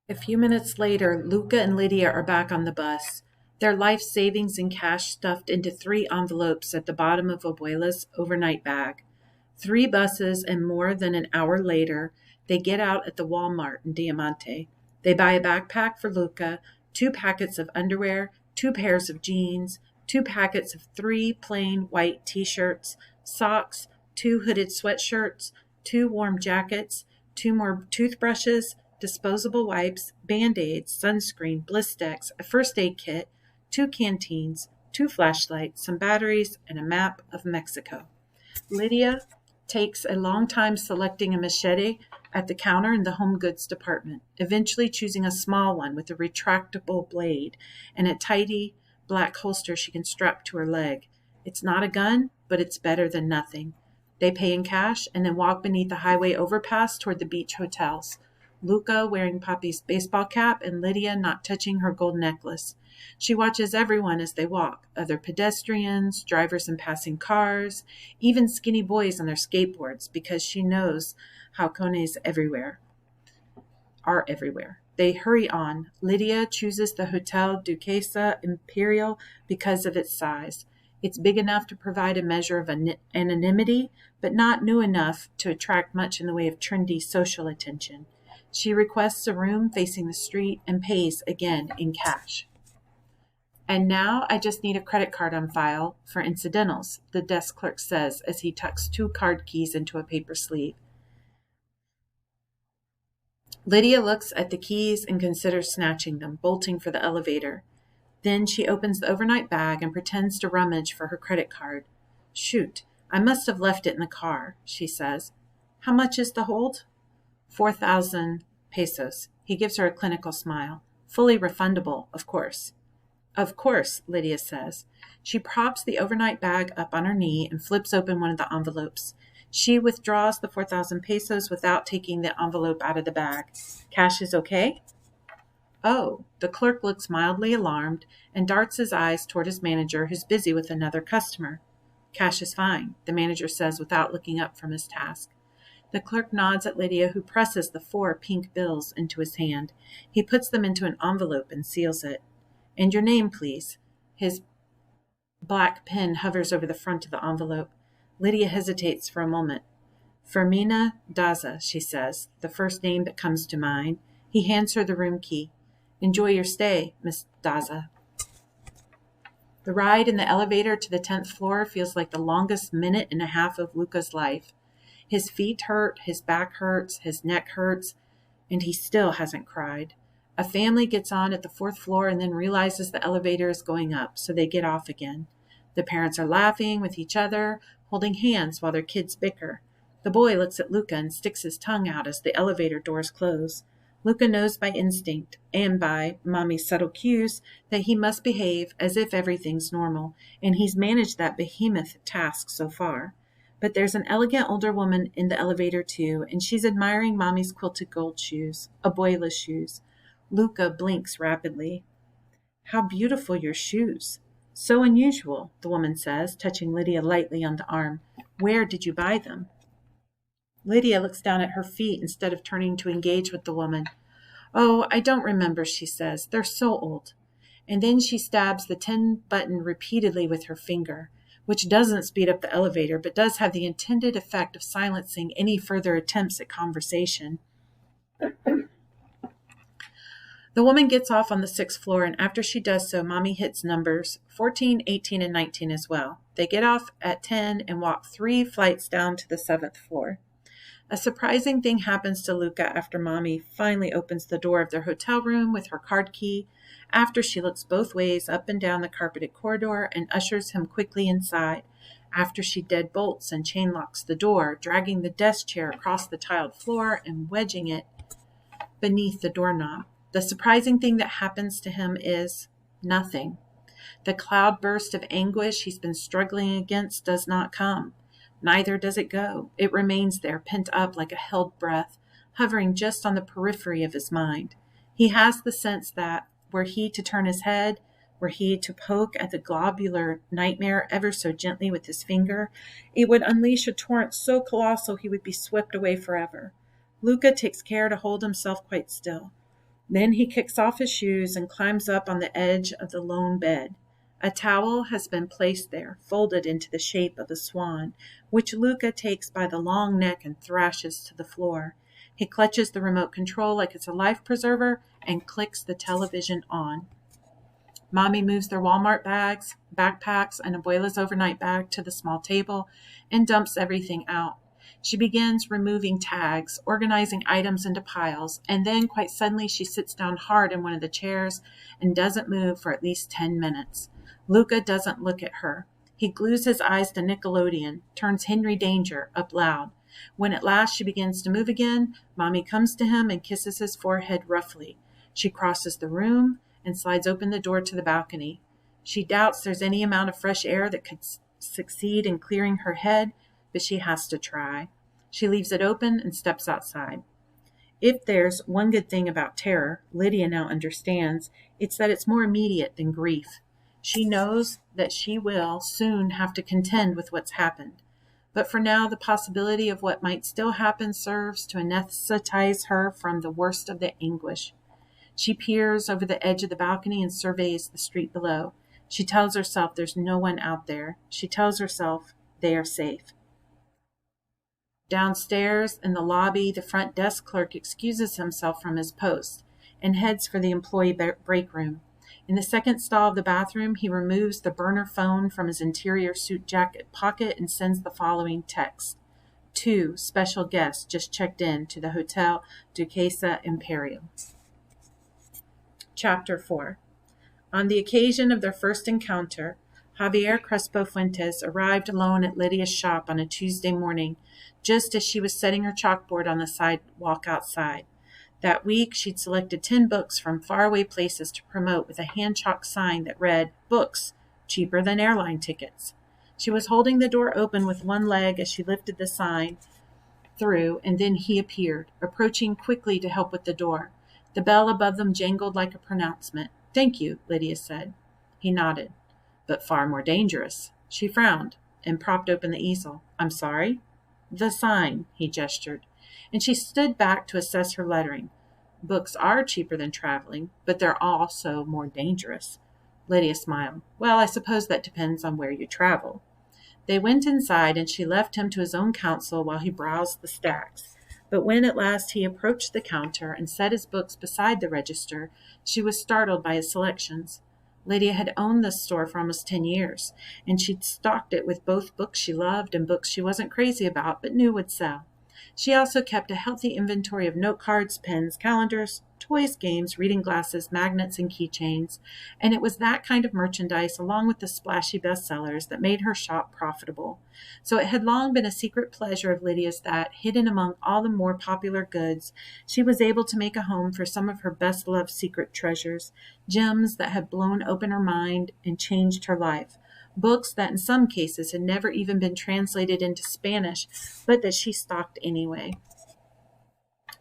A few minutes later, Luca and Lydia are back on the bus, their life savings and cash stuffed into 3 envelopes at the bottom of Abuela's overnight bag. 3 buses and more than an hour later, they get out at the Walmart in Diamante. They buy a backpack for Luca, 2 packets of underwear, 2 pairs of jeans, 2 packets of 3 plain white t-shirts, socks, 2 hooded sweatshirts, 2 warm jackets, 2 more toothbrushes, disposable wipes, Band-Aids, sunscreen, Blistex, a first aid kit, 2 canteens, 2 flashlights, some batteries, and a map of Mexico. Lydia takes a long time selecting a machete at the counter in the home goods department, eventually choosing a small one with a retractable blade and a tidy black holster she can strap to her leg. It's not a gun, but it's better than nothing. They pay in cash and then walk beneath the highway overpass toward the beach hotels. Luca wearing Poppy's baseball cap and Lydia not touching her gold necklace. She watches everyone as they walk, other pedestrians, drivers in passing cars, even skinny boys on their skateboards, because she knows halcones are everywhere. They hurry on. Lydia chooses the Hotel Duquesa Imperial because of its size. It's big enough to provide a measure of anonymity, but not new enough to attract much in the way of trendy social attention. She requests a room facing the street and pays again in cash. And now I just need a credit card on file for incidentals, the desk clerk says as he tucks 2 card keys into a paper sleeve. Lydia looks at the keys and considers snatching them, bolting for the elevator. Then she opens the overnight bag and pretends to rummage for her credit card. Shoot, I must have left it in the car, she says. How much is the hold? 4,000 pesos. He gives her a clinical smile. Fully refundable, of course. Of course, Lydia says. She props the overnight bag up on her knee and flips open one of the envelopes. She withdraws the 4,000 pesos without taking the envelope out of the bag. Cash is okay? Oh, the clerk looks mildly alarmed and darts his eyes toward his manager, who's busy with another customer. Cash is fine, the manager says without looking up from his task. The clerk nods at Lydia, who presses the 4 pink bills into his hand. He puts them into an envelope and seals it. And your name, please. His black pen hovers over the front of the envelope. Lydia hesitates for a moment. Fermina Daza, she says, the first name that comes to mind. He hands her the room key. Enjoy your stay, Miss Daza. The ride in the elevator to the 10th floor feels like the longest minute and a half of Luca's life. His feet hurt, his back hurts, his neck hurts, and he still hasn't cried. A family gets on at the 4th floor and then realizes the elevator is going up, so they get off again. The parents are laughing with each other, holding hands while their kids bicker. The boy looks at Luca and sticks his tongue out as the elevator doors close. Luca knows by instinct, and by Mommy's subtle cues, that he must behave as if everything's normal, and he's managed that behemoth task so far. But there's an elegant older woman in the elevator too, and she's admiring Mommy's quilted gold shoes, Abuela's shoes. Luca blinks rapidly. How beautiful your shoes. So unusual, the woman says, touching Lydia lightly on the arm. Where did you buy them? Lydia looks down at her feet instead of turning to engage with the woman. Oh, I don't remember, she says. They're so old. And then she stabs the 10 button repeatedly with her finger, which doesn't speed up the elevator, but does have the intended effect of silencing any further attempts at conversation. The woman gets off on the 6th floor, and after she does so, Mommy hits numbers 14, 18, and 19 as well. They get off at 10 and walk 3 flights down to the 7th floor. A surprising thing happens to Luca after Mommy finally opens the door of their hotel room with her card key, after she looks both ways up and down the carpeted corridor and ushers him quickly inside, after she deadbolts and chain locks the door, dragging the desk chair across the tiled floor and wedging it beneath the doorknob. The surprising thing that happens to him is nothing. The cloudburst of anguish he's been struggling against does not come. Neither does it go. It remains there, pent up like a held breath, hovering just on the periphery of his mind. He has the sense that, were he to turn his head, were he to poke at the globular nightmare ever so gently with his finger, it would unleash a torrent so colossal he would be swept away forever. Luca takes care to hold himself quite still. Then he kicks off his shoes and climbs up on the edge of the lone bed. A towel has been placed there, folded into the shape of a swan, which Luca takes by the long neck and thrashes to the floor. He clutches the remote control like it's a life preserver and clicks the television on. Mommy moves their Walmart bags, backpacks, and Abuela's overnight bag to the small table and dumps everything out. She begins removing tags, organizing items into piles, and then quite suddenly she sits down hard in one of the chairs and doesn't move for at least 10 minutes. Luca doesn't look at her. He glues his eyes to Nickelodeon, turns Henry Danger up loud. When at last she begins to move again, Mommy comes to him and kisses his forehead roughly. She crosses the room and slides open the door to the balcony. She doubts there's any amount of fresh air that could succeed in clearing her head, but she has to try. She leaves it open and steps outside. If there's one good thing about terror, Lydia now understands, it's that it's more immediate than grief. She knows that she will soon have to contend with what's happened. But for now, the possibility of what might still happen serves to anesthetize her from the worst of the anguish. She peers over the edge of the balcony and surveys the street below. She tells herself there's no one out there. She tells herself they are safe. Downstairs in the lobby, the front desk clerk excuses himself from his post and heads for the employee break room. In the second stall of the bathroom, he removes the burner phone from his interior suit jacket pocket and sends the following text. 2 special guests just checked in to the Hotel Duquesa Imperial. Chapter 4. On the occasion of their first encounter, Javier Crespo Fuentes arrived alone at Lydia's shop on a Tuesday morning, just as she was setting her chalkboard on the sidewalk outside. That week, she'd selected 10 books from faraway places to promote with a hand-chalk sign that read, "Books, cheaper than airline tickets." She was holding the door open with one leg as she lifted the sign through, and then he appeared, approaching quickly to help with the door. The bell above them jangled like a pronouncement. "Thank you," Lydia said. He nodded. "But far more dangerous." She frowned and propped open the easel. "I'm sorry?" "The sign," he gestured, and she stood back to assess her lettering. "Books are cheaper than traveling, but they're also more dangerous." Lydia smiled. "Well, I suppose that depends on where you travel." They went inside, and she left him to his own counsel while he browsed the stacks. But when at last he approached the counter and set his books beside the register, she was startled by his selections. Lydia had owned this store for almost 10 years, and she'd stocked it with both books she loved and books she wasn't crazy about but knew would sell. She also kept a healthy inventory of note cards, pens, calendars, toys, games, reading glasses, magnets, and keychains, and it was that kind of merchandise, along with the splashy bestsellers, that made her shop profitable. So it had long been a secret pleasure of Lydia's that, hidden among all the more popular goods, she was able to make a home for some of her best-loved secret treasures, gems that had blown open her mind and changed her life. Books that in some cases had never even been translated into Spanish, but that she stocked anyway.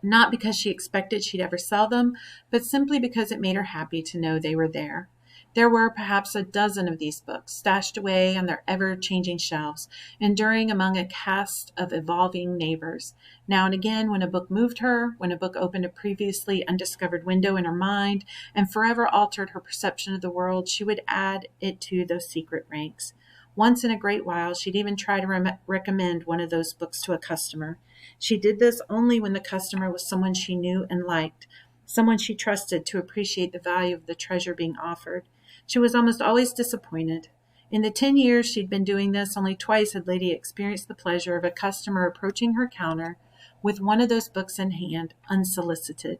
Not because she expected she'd ever sell them, but simply because it made her happy to know they were there. There were perhaps a dozen of these books, stashed away on their ever-changing shelves, enduring among a cast of evolving neighbors. Now and again, when a book moved her, when a book opened a previously undiscovered window in her mind and forever altered her perception of the world, she would add it to those secret ranks. Once in a great while, she'd even try to recommend one of those books to a customer. She did this only when the customer was someone she knew and liked, someone she trusted to appreciate the value of the treasure being offered. She was almost always disappointed. In the 10 years she'd been doing this, only twice had Lydia experienced the pleasure of a customer approaching her counter with one of those books in hand, unsolicited.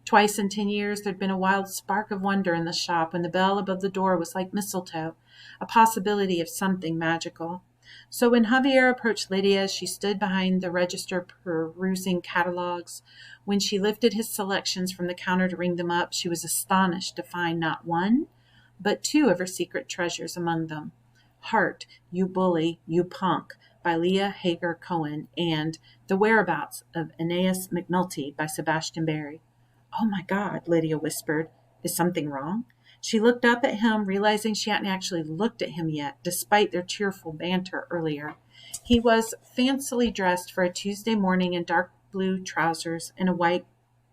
Twice in 10 years, there'd been a wild spark of wonder in the shop when the bell above the door was like mistletoe, a possibility of something magical. So when Javier approached Lydia, she stood behind the register perusing catalogs. When she lifted his selections from the counter to ring them up, she was astonished to find not one, but 2 of her secret treasures among them. Heart, You Bully, You Punk by Leah Hager Cohen and The Whereabouts of Aeneas McNulty by Sebastian Barry. "Oh my God," Lydia whispered. "Is something wrong?" She looked up at him, realizing she hadn't actually looked at him yet, despite their cheerful banter earlier. He was fancily dressed for a Tuesday morning in dark blue trousers and a white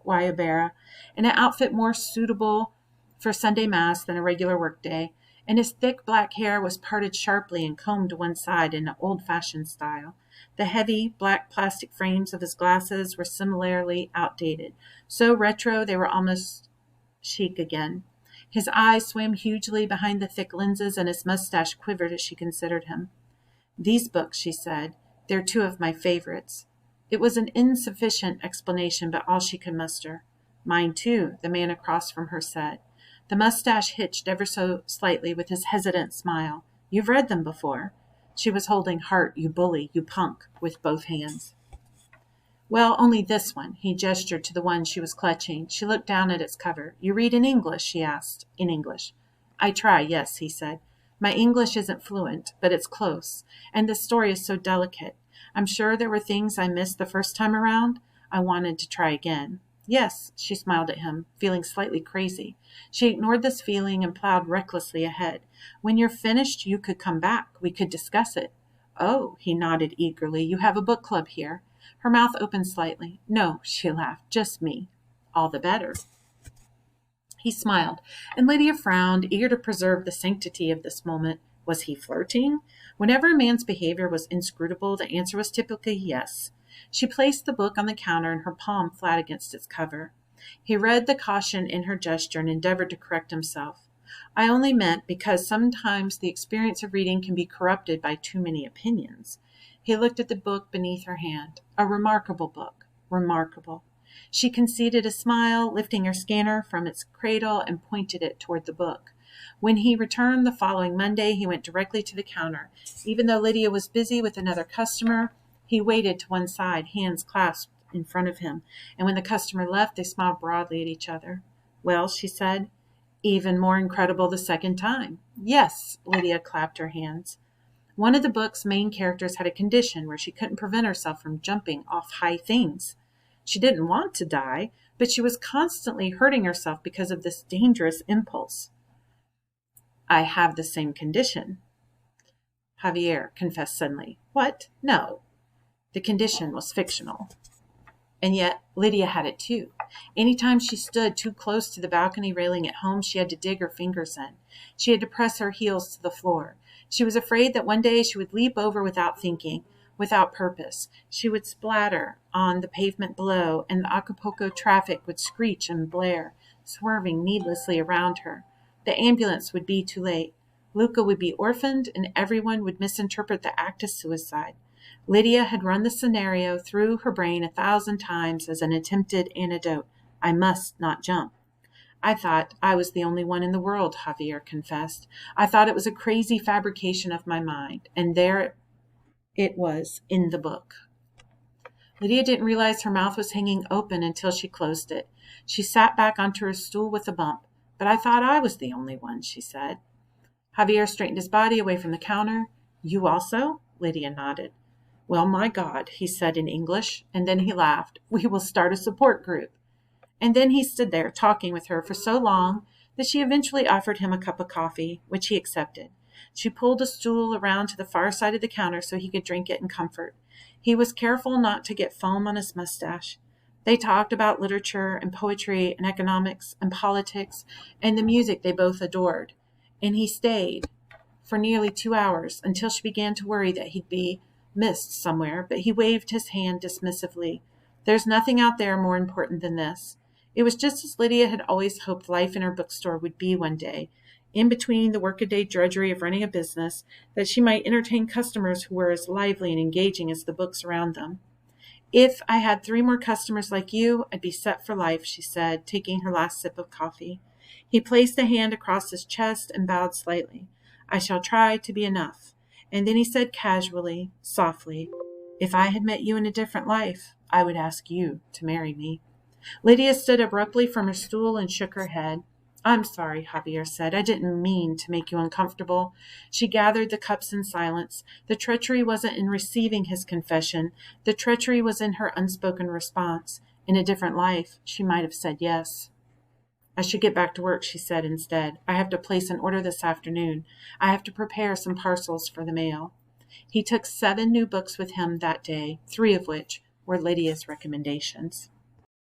guayabera, in an outfit more suitable for Sunday Mass than a regular workday, and his thick black hair was parted sharply and combed to one side in an old-fashioned style. The heavy, black plastic frames of his glasses were similarly outdated, so retro they were almost chic again. His eyes swam hugely behind the thick lenses, and his mustache quivered as she considered him. "These books," she said, "they're two of my favorites." It was an insufficient explanation, but all she could muster. "Mine too," the man across from her said. The mustache hitched ever so slightly with his hesitant smile. "You've read them before." She was holding "Heart, You Bully, You Punk" with both hands. "Well, only this one." He gestured to the one she was clutching. She looked down at its cover. "You read in English?" she asked. "In English." "I try, yes," he said. "My English isn't fluent, but it's close. And the story is so delicate. I'm sure there were things I missed the first time around. I wanted to try again." "Yes," she smiled at him, feeling slightly crazy. She ignored this feeling and plowed recklessly ahead. "When you're finished, you could come back. We could discuss it." "Oh," he nodded eagerly, "you have a book club here?" Her mouth opened slightly. "No," she laughed, "just me." "All the better." He smiled, and Lydia frowned, eager to preserve the sanctity of this moment. Was he flirting? Whenever a man's behavior was inscrutable, the answer was typically yes. She placed the book on the counter and her palm flat against its cover. He read the caution in her gesture and endeavored to correct himself. "I only meant because sometimes the experience of reading can be corrupted by too many opinions." He looked at the book beneath her hand. A remarkable book. Remarkable. She conceded a smile, lifting her scanner from its cradle and pointed it toward the book. When he returned the following Monday, he went directly to the counter. Even though Lydia was busy with another customer, he waited to one side, hands clasped in front of him, and when the customer left, they smiled broadly at each other. "Well," she said, "even more incredible the second time." "Yes," Lydia clapped her hands. One of the book's main characters had a condition where she couldn't prevent herself from jumping off high things. She didn't want to die, but she was constantly hurting herself because of this dangerous impulse. "I have the same condition," Javier confessed suddenly. "What? No." The condition was fictional. And yet Lydia had it too. Anytime she stood too close to the balcony railing at home, she had to dig her fingers in. She had to press her heels to the floor. She was afraid that one day she would leap over without thinking, without purpose. She would splatter on the pavement below, and the Acapulco traffic would screech and blare, swerving needlessly around her. The ambulance would be too late. Luca would be orphaned, and everyone would misinterpret the act as suicide. Lydia had run the scenario through her brain 1,000 times as an attempted antidote. I must not jump. "I thought I was the only one in the world," Javier confessed. "I thought it was a crazy fabrication of my mind. And there it was in the book." Lydia didn't realize her mouth was hanging open until she closed it. She sat back onto her stool with a bump. "But I thought I was the only one," she said. Javier straightened his body away from the counter. "You also?" Lydia nodded. "Well, my God," he said in English, and then he laughed. "We will start a support group." And then he stood there talking with her for so long that she eventually offered him a cup of coffee, which he accepted. She pulled a stool around to the far side of the counter so he could drink it in comfort. He was careful not to get foam on his mustache. They talked about literature and poetry and economics and politics and the music they both adored. And he stayed for nearly 2 hours until she began to worry that he'd be missed somewhere, but he waved his hand dismissively. "There's nothing out there more important than this." It was just as Lydia had always hoped life in her bookstore would be one day, in between the workaday drudgery of running a business, that she might entertain customers who were as lively and engaging as the books around them. "If I had 3 more customers like you, I'd be set for life," she said, taking her last sip of coffee. He placed a hand across his chest and bowed slightly. "I shall try to be enough." And then he said casually, softly, "If I had met you in a different life, I would ask you to marry me." Lydia stood abruptly from her stool and shook her head. "I'm sorry," Javier said. "I didn't mean to make you uncomfortable." She gathered the cups in silence. The treachery wasn't in receiving his confession. The treachery was in her unspoken response. In a different life, she might have said yes. "I should get back to work," she said instead. "I have to place an order this afternoon. I have to prepare some parcels for the mail." He took 7 new books with him that day, 3 of which were Lydia's recommendations.